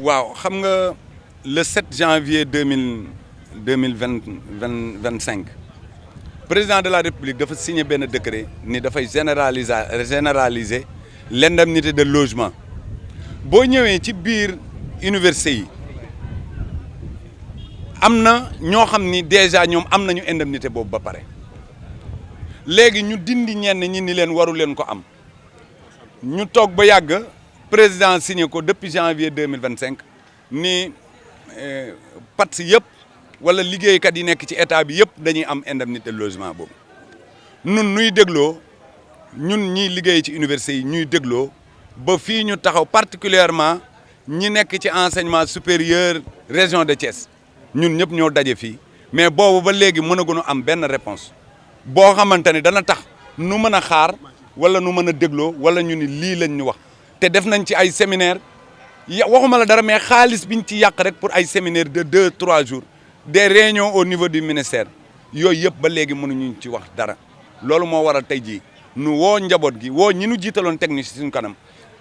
waaw xam nga le 7 janvier 2025 président de la république dafa signé benn décret ni dafay généraliser l'indemnité de logement boo ñëwee ci biir université yi am na ñoo xam ni déjà ñoom am nañu indemnité boobu ba pare léegi ñu dindi ñenn ñi ni leen waru leen ko am ñu toog ba yàgg président signé ko depuis janvier 2025 ni PATS yëpp wala liggéeykat yi nekk ci état bi yëpp dañuy am indemnité de logement boobu nun ñuy dégloo ñun ñiy liggéey ci université yi ñuy dégloo ba fii ñu taxaw particulièrement ñi nekk ci enseignement supérieur région de Thiès ñun ñëpp ñoo daje fii mais boobu ba léegi mënaguñu am benn réponse boo xamante ne dana tax nu mën a xaar wala nu mën a dégloo wala ñu ni lii lañ ñu wax te def nañ ci ay séminaire waxuma la dara mais xaalis biñ ci yàq rek pour ay séminaire de 2-3 jours des réunions au niveau du ministère yooyu yëpp ba léegi mënuñu ci wax dara loolu moo waral tey jii nu woo njaboot gi woo ñi nu jiitaloon technique suñu kanam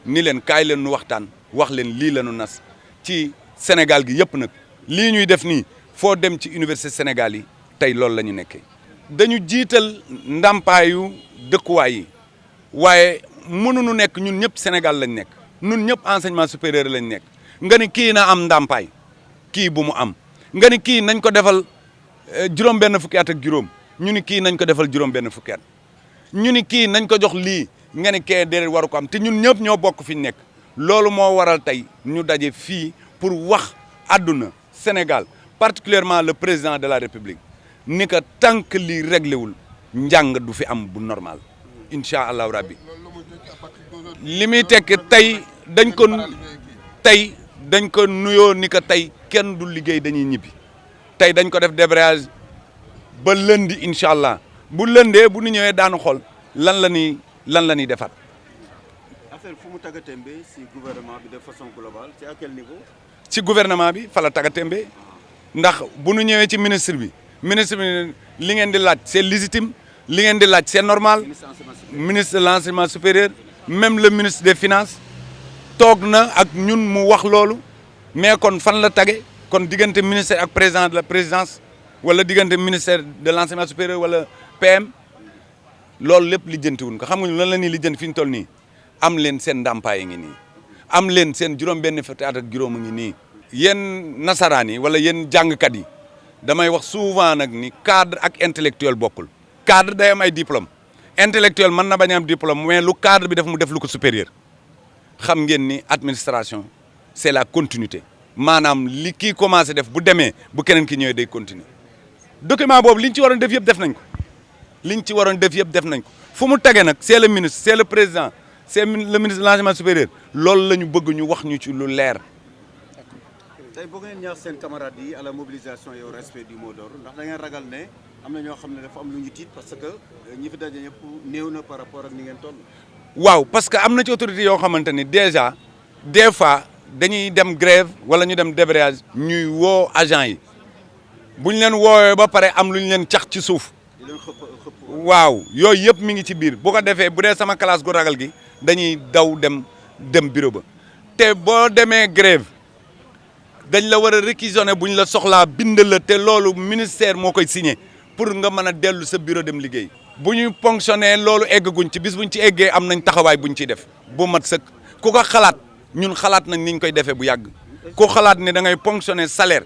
ni leen kaay leen nu waxtaan wax leen lii la nu nas ci Sénégal gi yëpp nag lii ñuy def nii foo dem ci université Sénégal yi tey loolu la ñu nekkee dañu jiital ndàmpaayu dëkkuwaay yi waaye mënuñu nekk ñun ñëpp Sénégal lañ nekk ñun ñëpp enseignement supérieur lañ nekk nga ni kii na am ndàmpaay kii bu mu am nga ni kii nañ ko defal juróom benn fukki at ak juróom ñu ni kii nañ ko defal juróom benn fukki at ñu ni kii nañ ko jox lii nga ni kee déedéet waru ko am te ñun ñëpp ñoo bokk fi ñu nekk loolu moo waral tey ñu daje fii pour wax àdduna Sénégal particulièrement le président de la République ni que tant que lii réglé wul njàng du fi am bu normal incha allahu rabbi li muy tekk tey dañ ko nuyoo ni que tey kenn du liggéey dañuy ñibbi tey dañ ko def débrayage ba lundi incha allah bu lëndee bu ñu ñëwee daanu xool lan la ñuy defaat. affaire fu mu tàggatémbe si gouvernement bi de façon globale c'est à quel niveau. ci gouvernement bi fa la tàggatémbe ndax bu ñu ñëwee ci ministre bi li ngeen di laaj c'est légitime li ngeen di laaj c'est normal ministre de l'enseignement supérieur même le ministre des finances toog na ak ñun mu wax loolu mais kon fan la tage kon diggante ministère ak président de la présidence wala diggante ministère de l'enseignement supérieur wala PM loolu lépp lijjantiwuñ ko xam nga lan la ñuy lijjanti fi ñu toll nii am leen seen ndàmpaay ngi nii am leen seen juróom-benn fukki at ak juróom ngi nii. yéen nasaraan yi wala yéen jàngkat yi damay wax souvent nag ni cadre ak intellectuel bokkul cadre day am ay diplôme intellectuel mën na bañ a am diplôme mais lu cadre bi def mu def lu ko supérieur xam ngeen ni administration c'est la continuité maanaam li kii commencé def bu demee bu keneen ki ñëwee day continuer document boobu liñ ci waroon def yëpp def nañ ko fu mu tege nag c'est le ministre c'est le président c'est le ministre de l'enseignement supérieur loolu la ñu bëgg ñu wax ñu ci lu leer. tey boo ngeen ñaax seen camarades yi à la mobilisation et au respect du mot d'ordre ndax da ngeen ragal ne am na ñoo xam ne dafa am lu ñu tiit parce que ñi fi daje ñëpp néew na par rapport ak ni ngeen toll. waaw parce que am na ci autorités yoo xamante ni déjà des fois dañuy dem grève wala ñu dem débrayage ñuy woo agents yi bu ñu leen woowee ba pare am lu ñu leen cax ci suuf. di leen xëpp waaw yooyu yëpp mi ngi ci biir bu ko defee bu dee sama classe gu ragal gi dañuy daw dem bureau ba te boo demee grève dañ la war a réquisitionner bu ñu la soxlaa bind la te loolu ministère moo koy signé pour nga mën a dellu sa bureau dem liggéey. bu ñuy ponctionné loolu eggaguñ ci bis buñ ci eggee am nañ taxawaay buñ ciy def bu mat sëkk ku ko xalaat ñun xalaat nañ ni ñu koy defee bu yàgg ku xalaat ne da ngay ponctionné salaire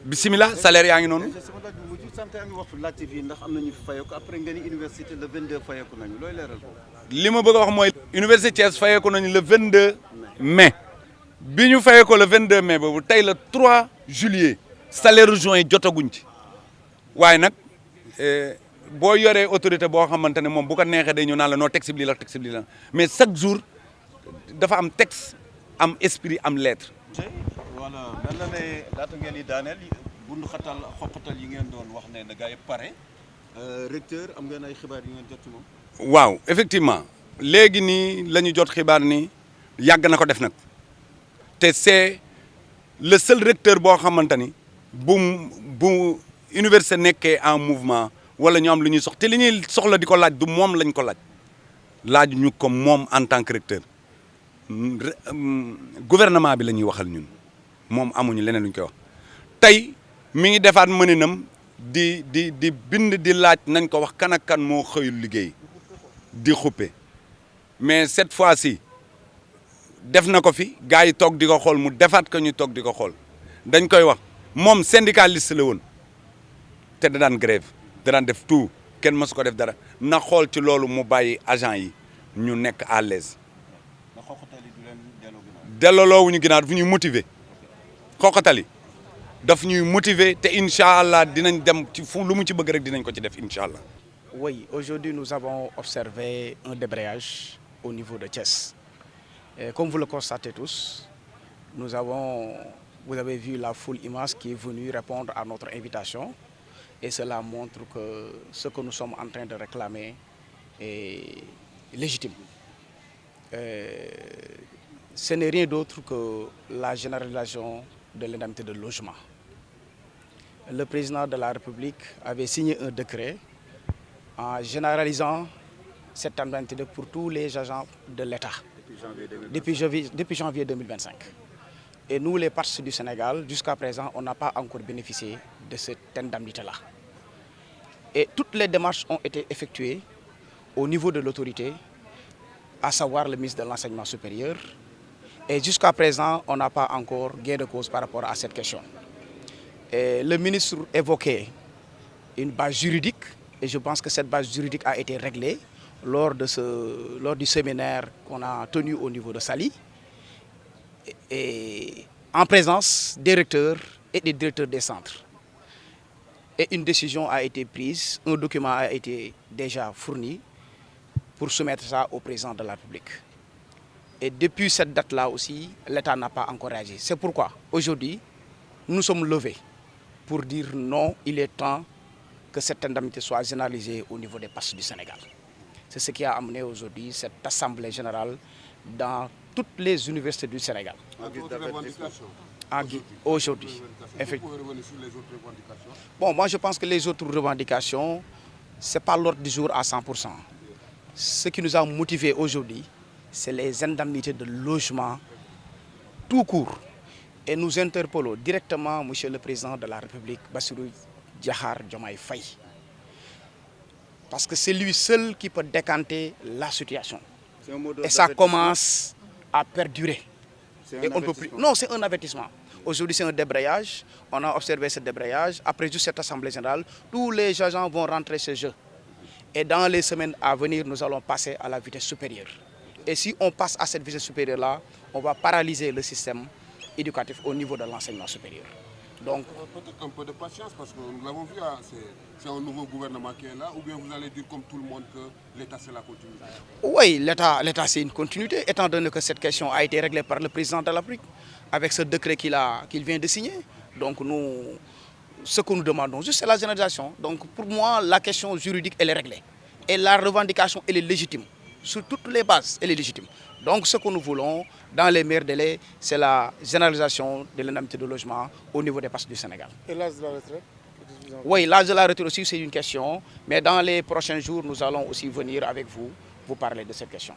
bisimilah salaire yaa ngi noonu. sama laaj bu mujj sant yaa ngi wax laajte fii ndax am nañu fayeeku après nga ni université le 22 fayeeku nañu looy leeral ko. li ma bëgg a wax mooy. université Thiès fayeeku nañu le 22 mai. bi ñu fayee ko le 22 mai boobu tey le 3 juillet salaire juin yi jotaguñ ci waaye nag boo yoree autorité boo xamante ne moom bu ko neexee day ñëw naan la noo texte bi la mais chaque jour dafa am texte am esprit am lettre. voilà mel na ne laata ngeen di daaneel bundu xatal xoqatal yi ngeen doon wax ne na gars yi pare recteur am ngeen ay xibaar yi ngeen jot ci moom. waaw effectivement léegi nii la ñu jot xibaar ni yàgg na ko def nag. te c'est le seul recteur boo xamante ni bu université nekkee en mouvement wala ñu am lu ñuy te li ñuy soxla di ko laaj du moom lañ ko laaj ñu ko moom en tant que recteur gouvernement bi la ñuy waxal ñun moom amuñu leneen lu ñu koy wax tey mi ngi defaat mëninam di bind di laaj nañ ko wax kan ak kan moo xëyul liggéey di xuppe mais cette fois-ci def na ko fi gars yi toog di ko xool mu defaat ko ñu toog di ko xool dañ koy wax moom syndicaliste la woon te da daan grève da daan def tout kenn mësu ko def dara na xool ci loolu mu bàyyi agent yi ñu nekk à l'aise dellooloowuñu ginnaaw daf ñuy motiver xoqatali daf ñuy motiver te incha allah dinañ dem ci fu lu mu ci bëgg rek dinañ ko ci def incha allah. Oui, aujourd'hui nous avons observé un débrayage au niveau de Thiès. Et comme vous le constatez tous, vous avez vu la foule immense qui est venue répondre à notre invitation et cela montre que ce que nous sommes en train de réclamer est légitime. Ce n'est rien d'autre que la généralisation de l'indemnité de logement. Le président de la République avait signé un décret en généralisant cette indemnité pour tous les agents de l'État depuis janvier 2025. Et nous, les partis du Sénégal, jusqu'à présent, on n'a pas encore bénéficié de cette indemnité-là. Et toutes les démarches ont été effectuées au niveau de l'autorité, à savoir le ministre de l'Enseignement supérieur. Et jusqu'à présent, on n'a pas encore gain de cause par rapport à cette question. Et le ministre évoquait une base juridique, et je pense que cette base juridique a été réglée lors du séminaire qu'on a tenu au niveau de Saly, et en présence des recteurs et des directeurs des centres. Et une décision a été prise, un document a été déjà fourni pour soumettre ça au président de la République. Et depuis cette date-là aussi, l'État n'a pas encore réagi. C'est pourquoi aujourd'hui, nous sommes levés pour dire non, il est temps que cette indemnité soit généralisée au niveau des partis du Sénégal. C'est ce qui a amené aujourd'hui cette assemblée générale dans toutes les universités du Sénégal. Aujourd'hui. Bon, moi je pense que les autres revendications, ce n'est pas l'ordre du jour à 100%. Ce qui nous a motivés aujourd'hui, c'est les indemnités de logement tout court. Et nous interpellons directement M. le Président de la République, Bassirou Diakhar Diomaye Faye. Parce que c'est lui seul qui peut décanter la situation. Et ça commence à perdurer. Et on peut plus... Non, c'est un avertissement. Aujourd'hui, c'est un débrayage. On a observé ce débrayage. Après juste cette assemblée générale, tous les agents vont rentrer chez eux. Et dans les semaines à venir, nous allons passer à la vitesse supérieure. Et si on passe à cette vitesse supérieure-là, on va paralyser le système éducatif au niveau de l'enseignement supérieur. Donc, peut-être un peu de patience parce que nous l'avons vu, c'est un nouveau gouvernement qui est là, ou bien vous allez dire comme tout le monde que l'État c'est la continuité? Oui, l'État c'est une continuité, étant donné que cette question a été réglée par le président de la République avec ce décret qu'il vient de signer. Donc nous, ce que nous demandons juste c'est la généralisation. Donc pour moi, la question juridique elle est réglée. Et la revendication elle est légitime. Sur toutes les bases, elle est légitime. Donc ce que nous voulons, dans les meilleurs délais, c'est la généralisation de l'indemnité de logement au niveau des partis du Sénégal. Et l'âge de la retraite? Oui, l'âge de la retraite aussi, c'est une question. Mais dans les prochains jours, nous allons aussi venir avec vous parler de cette question.